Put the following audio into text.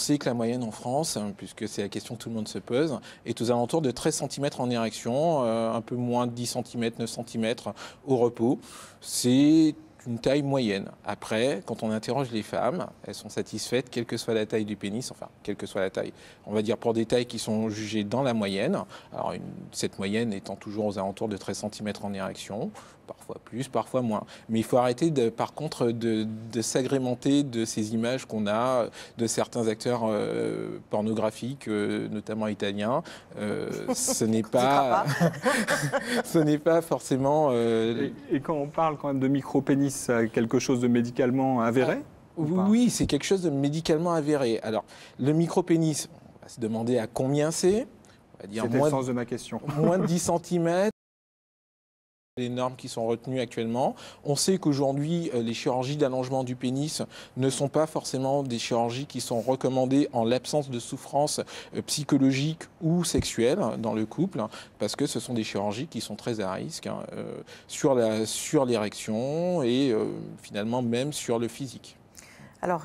sait que la moyenne en France, puisque c'est la question que tout le monde se pose, est aux alentours de 13 cm en érection, un peu moins de 10 cm, 9 cm au repos. C'est une taille moyenne. Après, quand on interroge les femmes, elles sont satisfaites, quelle que soit la taille du pénis, enfin, quelle que soit la taille. On va dire pour des tailles qui sont jugées dans la moyenne. Alors, cette moyenne étant toujours aux alentours de 13 cm en érection, parfois plus, parfois moins. Mais il faut arrêter, par contre, de s'agrémenter de ces images qu'on a de certains acteurs pornographiques, notamment italiens. Ce n'est pas, ce n'est pas forcément. Et quand on parle quand même de micro-pénis, c'est quelque chose de médicalement avéré? Oui, c'est quelque chose de médicalement avéré. Alors, le micro-pénis, on va se demander à combien c'est. C'était le sens de ma question. Moins de 10 cm. Les normes qui sont retenues actuellement. On sait qu'aujourd'hui, les chirurgies d'allongement du pénis ne sont pas forcément des chirurgies qui sont recommandées en l'absence de souffrance psychologique ou sexuelle dans le couple, parce que ce sont des chirurgies qui sont très à risque sur l'érection et finalement même sur le physique. Alors,